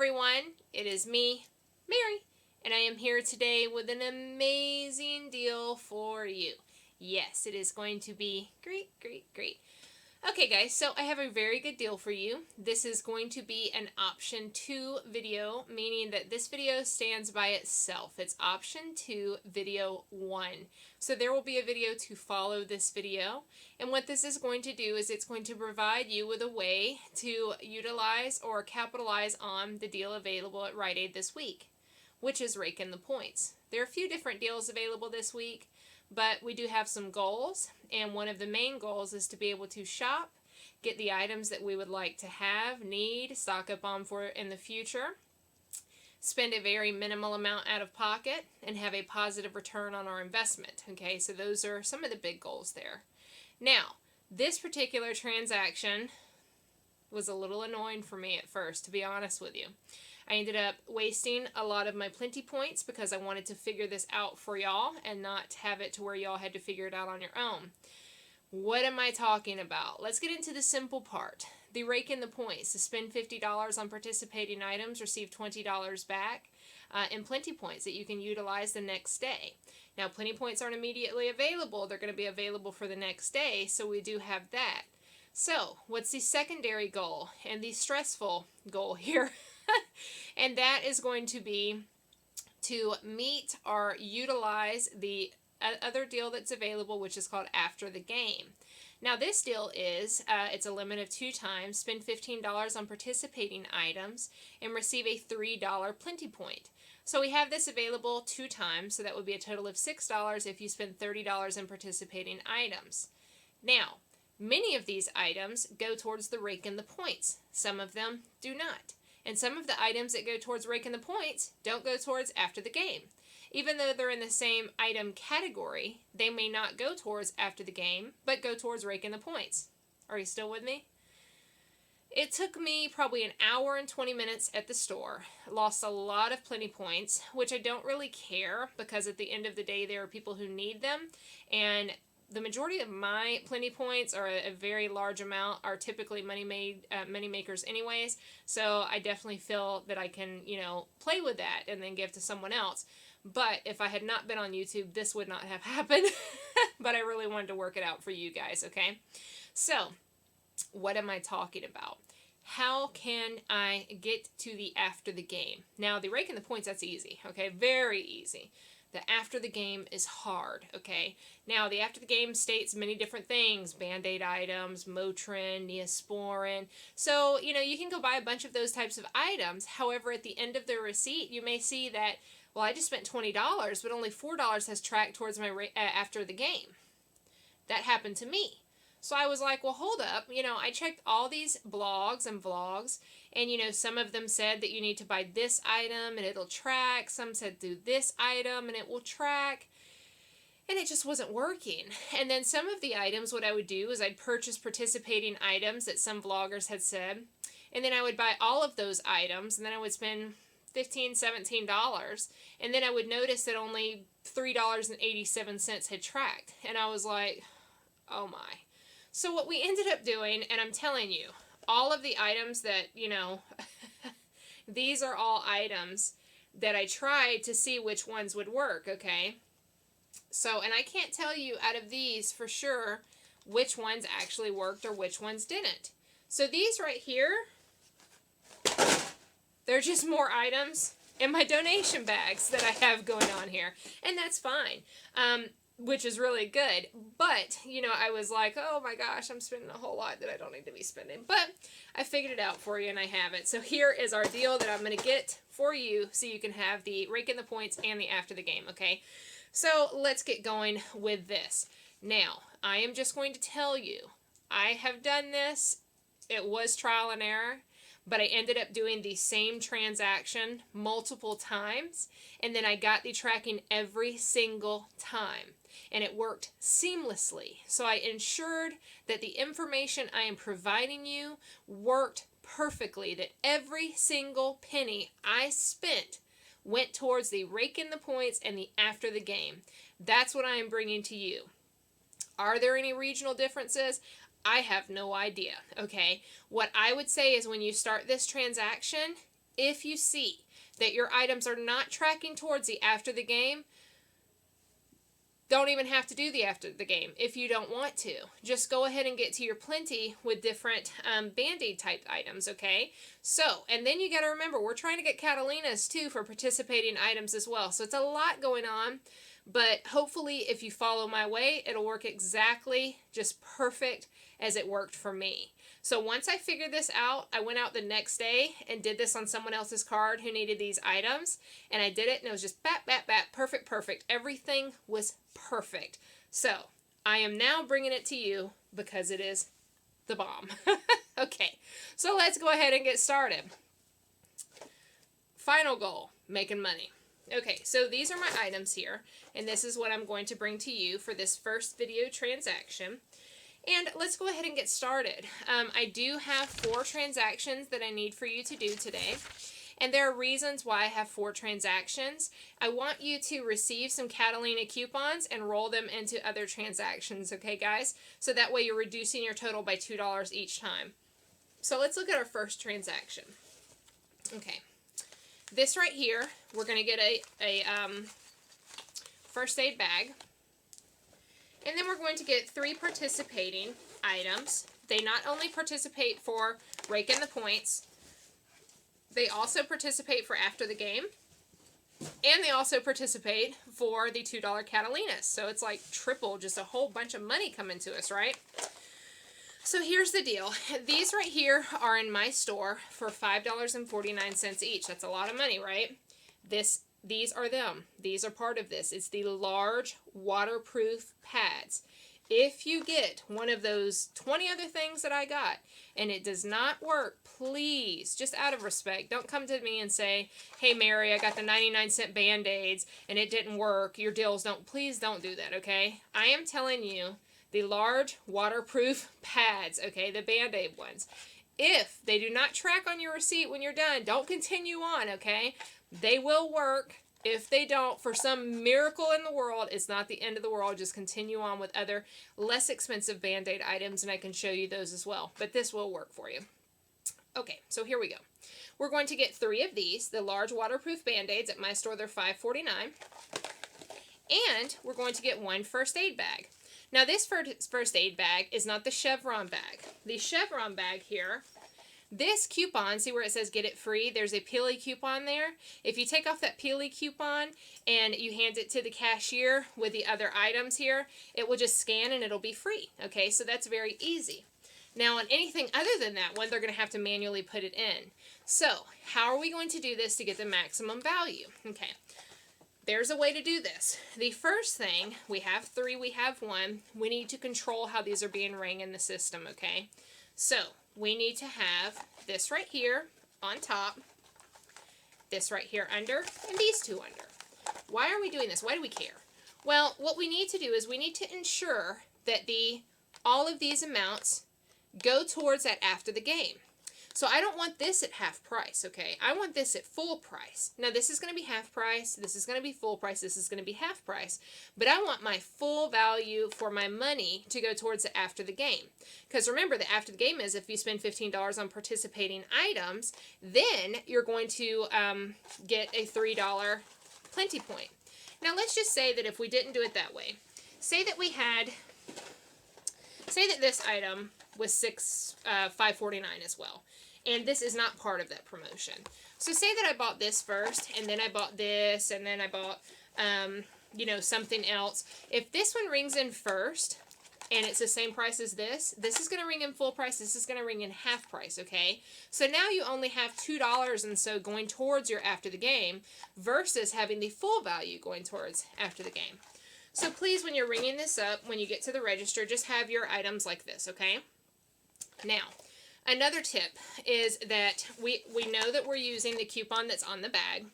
everyone, it is me, Mary, and I am here today with an amazing deal for you. Yes, it is going to be great, great, great. Okay guys, so I have a very good deal for you. This is going to be an option 2 video, meaning that this video stands by itself. It's option 2 video 1. So there will be a video to follow this video, and what this is going to do is it's going to provide you with a way to utilize or capitalize on the deal available at Rite Aid this week, which is raking the points. There are a few different deals available this week, but we do have some goals, and one of the main goals is to be able to shop, get the items that we would like to have, need, stock up on for in the future, spend a very minimal amount out of pocket, and have a positive return on our investment. Okay, so those are some of the big goals there. Now, this particular transaction was a little annoying for me at first, to be honest with you. I ended up wasting a lot of my plenty points because I wanted to figure this out for y'all and not have it to where y'all had to figure it out on your own. What am I talking about? Let's get into the simple part. The rake in the points. To spend $50 on participating items, receive $20 back in plenty points that you can utilize the next day. Now, plenty points aren't immediately available. They're going to be available for the next day, so we do have that. So, what's the secondary goal and the stressful goal here? And that is going to be to meet or utilize the other deal that's available, which is called After the Game. Now this deal is, it's a limit of 2 times, spend $15 on participating items and receive a $3 plenty point. So we have this available 2 times, so that would be a total of $6 if you spend $30 in participating items. Now, many of these items go towards the rake in the points. Some of them do not. And some of the items that go towards raking the points don't go towards After the Game. Even though they're in the same item category, they may not go towards After the Game, but go towards raking the points. Are you still with me? It took me probably an hour and 20 minutes at the store. Lost a lot of plenty points, which I don't really care because at the end of the day, there are people who need them. And the majority of my plenty points, or a very large amount, are typically money makers anyways. So I definitely feel that I can, play with that and then give to someone else. But if I had not been on YouTube, this would not have happened. But I really wanted to work it out for you guys, okay? So, what am I talking about? How can I get to the After the Game? Now, the raking the points, that's easy, okay? Very easy. The After the Game is hard, okay? Now, the After the Game states many different things. Band-Aid items, Motrin, Neosporin. So, you can go buy a bunch of those types of items. However, at the end of the receipt, you may see that, well, I just spent $20, but only $4 has tracked towards my After the Game. That happened to me. So I was like, well, hold up. I checked all these blogs and vlogs, and, some of them said that you need to buy this item and it'll track. Some said do this item and it will track. And it just wasn't working. And then some of the items, what I would do is I'd purchase participating items that some vloggers had said, and then I would buy all of those items, and then I would spend $15, $17, and then I would notice that only $3.87 had tracked. And I was like, oh my. So what we ended up doing, and I'm telling you, all of the items that, these are all items that I tried to see which ones would work, okay? So, and I can't tell you out of these for sure which ones actually worked or which ones didn't. So these right here, they're just more items in my donation bags that I have going on here. And that's fine. Which is really good. But, I was like, oh my gosh, I'm spending a whole lot that I don't need to be spending. But I figured it out for you and I have it. So here is our deal that I'm going to get for you so you can have the rake in the points and the After the Game, okay? So let's get going with this. Now, I am just going to tell you, I have done this. It was trial and error. But I ended up doing the same transaction multiple times, and then I got the tracking every single time, and it worked seamlessly. So I ensured that the information I am providing you worked perfectly, that every single penny I spent went towards the rake in the points and the After the Game. That's what I am bringing to you. Are there any regional differences? I have no idea, okay? What I would say is when you start this transaction, if you see that your items are not tracking towards the after the game, don't even have to do the after the game if you don't want to. Just go ahead and get to your plenty with different Band-Aid type items, okay? So, and then you got to remember, we're trying to get Catalinas too for participating items as well. So it's a lot going on, but hopefully if you follow my way, it'll work exactly just perfect as it worked for me. So once I figured this out, I went out the next day and did this on someone else's card who needed these items. And I did it, and it was just perfect, perfect. Everything was perfect. So I am now bringing it to you because it is the bomb. Okay, so let's go ahead and get started. Final goal, making money. Okay, so these are my items here, and this is what I'm going to bring to you for this first video transaction. And let's go ahead and get started. I do have 4 transactions that I need for you to do today. And there are reasons why I have 4 transactions. I want you to receive some Catalina coupons and roll them into other transactions, okay guys? So that way you're reducing your total by $2 each time. So let's look at our first transaction. Okay, this right here, we're going to get a first aid bag. And then we're going to get 3 participating items. They not only participate for raking the points, they also participate for after the game, and they also participate for the $2 Catalinas. So it's like triple, just a whole bunch of money coming to us, right? So here's the deal. These right here are in my store for $5.49 each. That's a lot of money, right? These are them. These are part of this. It's the large waterproof pads. If you get one of those 20 other things that I got and it does not work, please, just out of respect, don't come to me and say, hey Mary, I got the 99-cent Band-Aids and it didn't work. Your deals don't, please don't do that, okay? I am telling you, the large waterproof pads, okay, the Band-Aid ones. If they do not track on your receipt when you're done, don't continue on, okay? They will work. If they don't, for some miracle in the world, it's not the end of the world. Just continue on with other less expensive Band-Aid items, and I can show you those as well. But this will work for you. Okay, so here we go. We're going to get 3 of these, the large waterproof Band-Aids. At my store, they're $5.49. And we're going to get 1 first aid bag. Now, this first aid bag is not the Chevron bag. The Chevron bag here, this coupon, see where it says get it free? There's a Peely coupon there. If you take off that Peely coupon and you hand it to the cashier with the other items here, it will just scan and it'll be free. Okay, so that's very easy. Now, on anything other than that one, they're going to have to manually put it in. So, how are we going to do this to get the maximum value? Okay, there's a way to do this. The first thing, we have 3, we have 1. We need to control how these are being rang in the system, okay? So, we need to have this right here on top, this right here under, and these 2 under. Why are we doing this? Why do we care? Well, what we need to do is we need to ensure that all of these amounts go towards that after the game. So I don't want this at half price, okay? I want this at full price. Now this is going to be half price, this is going to be full price, this is going to be half price. But I want my full value for my money to go towards the after the game. Because remember, the after the game is if you spend $15 on participating items, then you're going to get a $3 plenty point. Now let's just say that if we didn't do it that way, say that this item was $5.49 as well. And this is not part of that promotion. So say that I bought this first, and then I bought this, and then I bought, something else. If this one rings in first, and it's the same price as this is going to ring in full price, this is going to ring in half price, okay? So now you only have $2 and so going towards your after the game versus having the full value going towards after the game. So please, when you're ringing this up, when you get to the register, just have your items like this, okay? Now, another tip is that we know that we're using the coupon that's on the bag.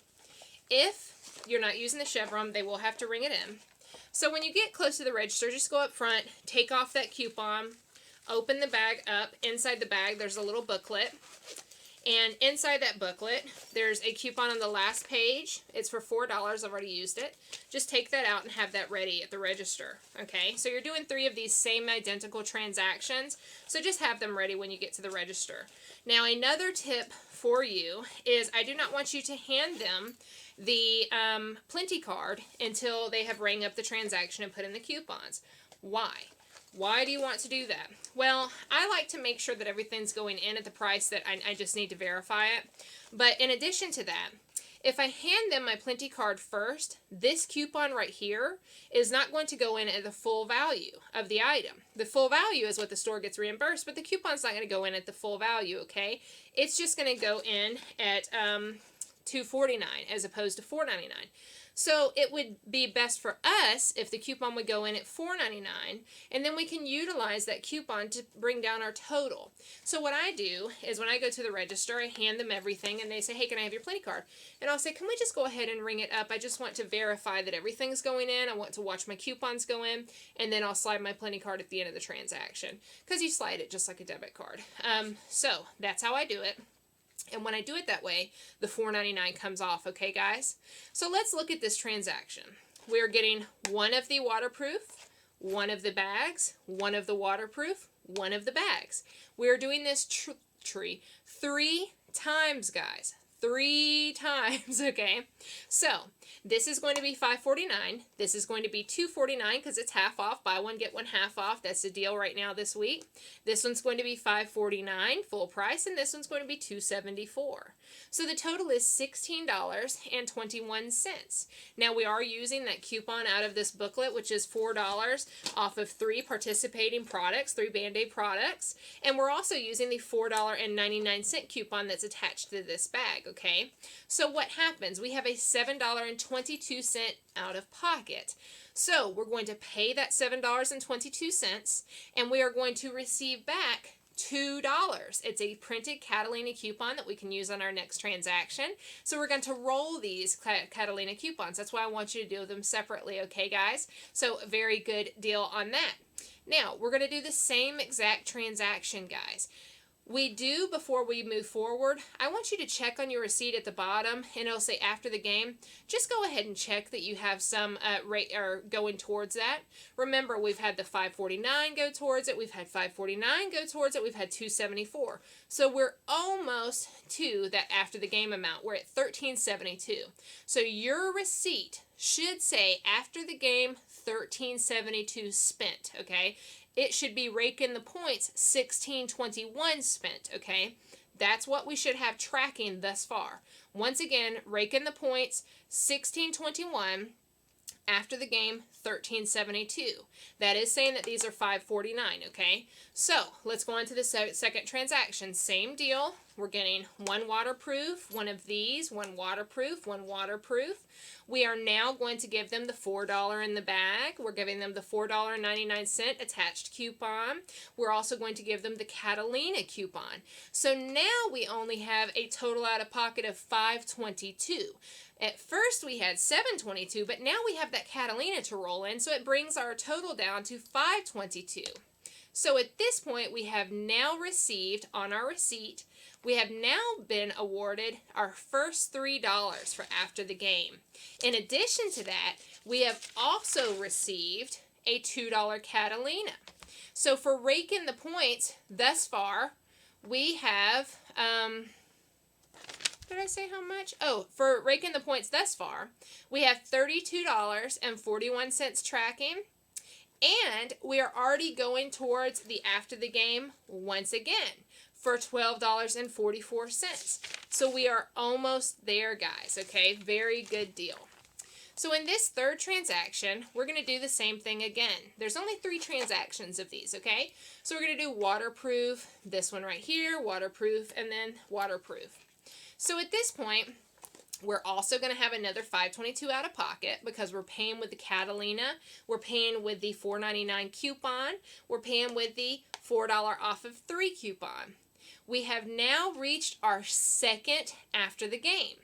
If you're not using the Chevron, they will have to ring it in. So when you get close to the register, just go up front, take off that coupon, open the bag up. Inside the bag, there's a little booklet. And inside that booklet, there's a coupon on the last page. It's for $4. I've already used it. Just take that out and have that ready at the register, okay? So you're doing 3 of these same identical transactions, so just have them ready when you get to the register. Now, another tip for you is I do not want you to hand them the Plenty card until they have rang up the transaction and put in the coupons. Why? Why do you want to do that? Well, I like to make sure that everything's going in at the price that I just need to verify it. But in addition to that, if I hand them my Plenty card first, this coupon right here is not going to go in at the full value of the item. The full value is what the store gets reimbursed, but the coupon's not going to go in at the full value, okay? It's just going to go in at $2.49 as opposed to $4.99. So it would be best for us if the coupon would go in at $4.99, and then we can utilize that coupon to bring down our total. So what I do is when I go to the register, I hand them everything, and they say, hey, can I have your Plenty card? And I'll say, can we just go ahead and ring it up? I just want to verify that everything's going in. I want to watch my coupons go in, and then I'll slide my Plenty card at the end of the transaction, because you slide it just like a debit card. So that's how I do it. And when I do it that way, the $4.99 comes off, okay, guys? So let's look at this transaction. We're getting one of the waterproof, one of the bags, one of the waterproof, one of the bags. We're doing this tree 3 times, guys. 3 times, okay? So, this is going to be $5.49. This is going to be $2.49 because it's half off. Buy one, get one half off. That's the deal right now this week. This one's going to be $5.49 full price, and this one's going to be $2.74. So the total is $16.21. Now, we are using that coupon out of this booklet, which is $4 off of 3 participating products, 3 Band-Aid products, and we're also using the $4.99 coupon that's attached to this bag, okay? So what happens? We have a $7.22 out of pocket. So we're going to pay that $7.22, and we are going to receive back $2. It's a printed Catalina coupon that we can use on our next transaction. So we're going to roll these Catalina coupons. That's why I want you to do them separately, okay, guys? So a very good deal on that. Now, we're going to do the same exact transaction, guys. We do, before we move forward, I want you to check on your receipt at the bottom, and it'll say after the game. Just go ahead and check that you have some rate or going towards that. Remember, we've had the $5.49 go towards it. We've had $5.49 go towards it. We've had $2.74. So we're almost to that after the game amount. We're at $13.72. So your receipt should say after the game $13.72 spent, okay? It should be raking the points $16.21 spent, okay? That's what we should have tracking thus far. Once again, raking the points $16.21, after the game $13.72. That is saying that these are $5.49, okay? So let's go on to the second transaction. Same deal. We're getting one waterproof, one of these, one waterproof, one waterproof. We are now going to give them the $4 in the bag. We're giving them the $4.99 attached coupon. We're also going to give them the Catalina coupon. So now we only have a total out of pocket of $5.22. At first we had $7.22, but now we have that Catalina to roll in, so it brings our total down to $5.22. So at this point, we have now received on our receipt, we have now been awarded our first $3 for after the game. In addition to that, we have also received a $2 Catalina. So for raking the points thus far, we have, did I say how much? Oh, for raking the points thus far, we have $32.41 tracking. And we are already going towards the after the game once again for $12.44. So we are almost there, guys, okay? Very good deal. So in this third transaction, we're going to do the same thing again. There's only 3 transactions of these, okay? So we're going to do waterproof, this one right here, waterproof, and then waterproof. So at this point, we're also going to have another $5.22 out of pocket because we're paying with the Catalina. We're paying with the $4.99 coupon. We're paying with the $4 off of 3 coupon. We have now reached our second after the game.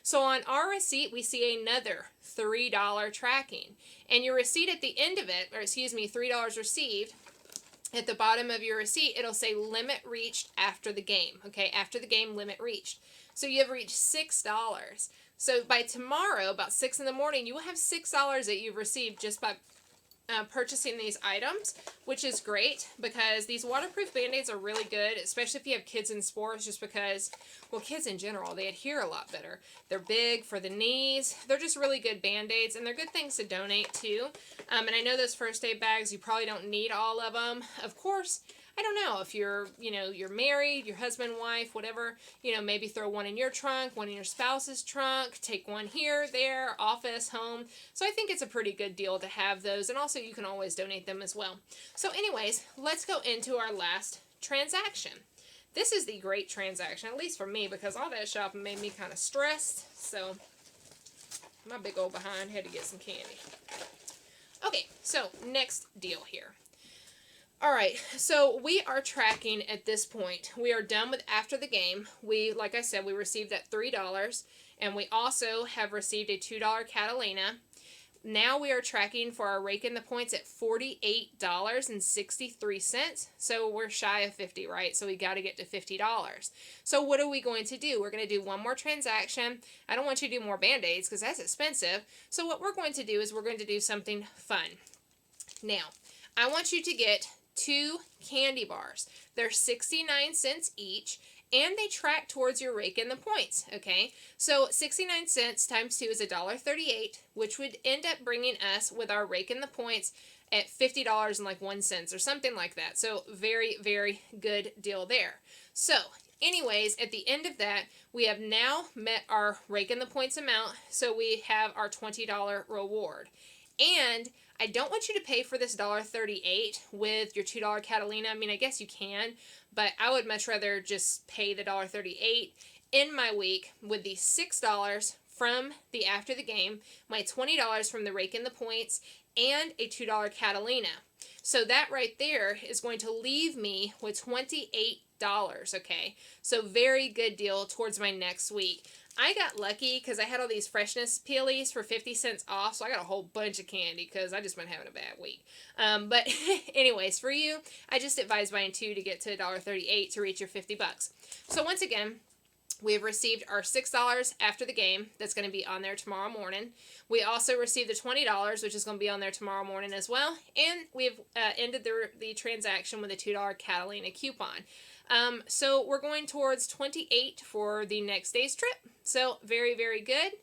So on our receipt, we see another $3 tracking. And your receipt at the end of it, or excuse me, $3 received, at the bottom of your receipt, it'll say limit reached after the game. Okay, after the game, limit reached. So you have reached $6. So by tomorrow, about 6 in the morning, you will have $6 that you've received just by purchasing these items, which is great because these waterproof band-aids are really good, especially if you have kids in sports, just because, well, kids in general, they adhere a lot better. They're big for the knees. They're just really good band-aids, and they're good things to donate too. And I know those first aid bags, you probably don't need all of them. Of course, I don't know if you're, you're married, your husband, wife, whatever, maybe throw one in your trunk, one in your spouse's trunk, take one here, there, office, home. So I think it's a pretty good deal to have those, and also you can always donate them as well. So anyways, let's go into our last transaction. This is the great transaction, at least for me, because all that shopping made me kind of stressed. So my big old behind had to get some candy. Okay, so next deal here. Alright, so we are tracking at this point. We are done with after the game. Like I said, we received that $3, and we also have received a $2 Catalina. Now we are tracking for our Rake in the points at $48.63. So we're shy of 50, right? So we got to get to $50. So what are we going to do? We're going to do one more transaction. I don't want you to do more Band-Aids because that's expensive. So what we're going to do is we're going to do something fun. Now, I want you to get 2 candy bars. They're 69 cents each, and they track towards your Rake in the points, okay? So 69 cents times 2 is $1.38, which would end up bringing us with our Rake in the points at $50.01 or something like that. So very, very good deal there. So anyways, at the end of that, we have now met our Rake in the points amount, so we have our $20 reward. And I don't want you to pay for this $1.38 with your $2 Catalina. I mean, I guess you can, but I would much rather just pay the $1.38 in my week with the $6 from the after the game, my $20 from the Rake in the points, and a $2 Catalina. So that right there is going to leave me with $28, okay? So very good deal towards my next week. I got lucky because I had all these freshness peelies for 50 cents off, so I got a whole bunch of candy because I just been having a bad week. But anyways, for you, I just advise buying 2 to get to $1.38 to reach your 50 bucks. So once again, we have received our $6 after the game. That's going to be on there tomorrow morning. We also received the $20, which is going to be on there tomorrow morning as well. And we've ended the transaction with a $2 Catalina coupon. So we're going towards 28 for the next day's trip. So very, very good.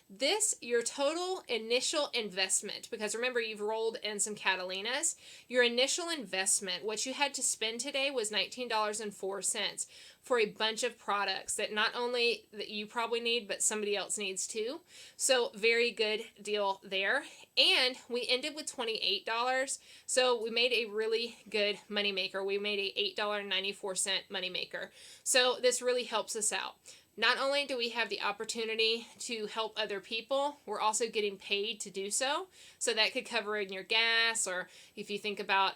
This, your total initial investment, because remember you've rolled in some Catalinas, your initial investment, what you had to spend today was $19.04 for a bunch of products that not only that you probably need, but somebody else needs too. So very good deal there. And we ended with $28. So we made a really good moneymaker. We made a $8.94 moneymaker. So this really helps us out. Not only do we have the opportunity to help other people, we're also getting paid to do so. So that could cover in your gas, or if you think about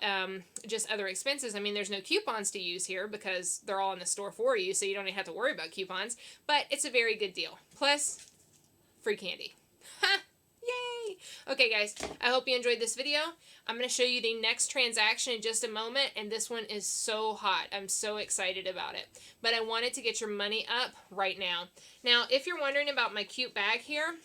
just other expenses. I mean, there's no coupons to use here because they're all in the store for you, so you don't even have to worry about coupons. But it's a very good deal. Plus, free candy. Ha! Yay! Okay, guys, I hope you enjoyed this video. I'm going to show you the next transaction in just a moment, and this one is so hot. I'm so excited about it. But I wanted to get your money up right now. Now, if you're wondering about my cute bag here,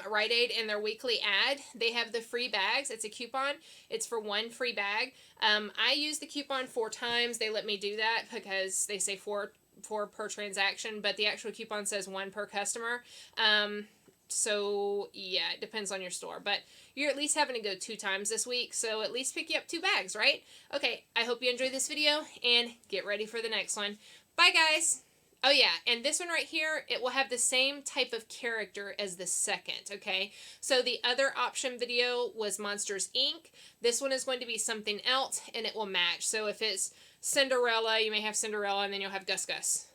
Rite Aid in their weekly ad, they have the free bags. It's a coupon. It's for 1 free bag. I use the coupon 4 times. They let me do that because they say 4 per transaction, but the actual coupon says 1 per customer. So, yeah, it depends on your store. But you're at least having to go 2 times this week, so at least pick you up 2 bags, right? Okay, I hope you enjoyed this video, and get ready for the next one. Bye, guys! Oh, yeah, and this one right here, it will have the same type of character as the second, okay? So the other option video was Monsters, Inc. This one is going to be something else, and it will match. So if it's Cinderella, you may have Cinderella, and then you'll have Gus Gus.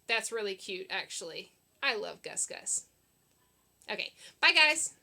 That's really cute, actually. I love Gus Gus. Okay, bye guys!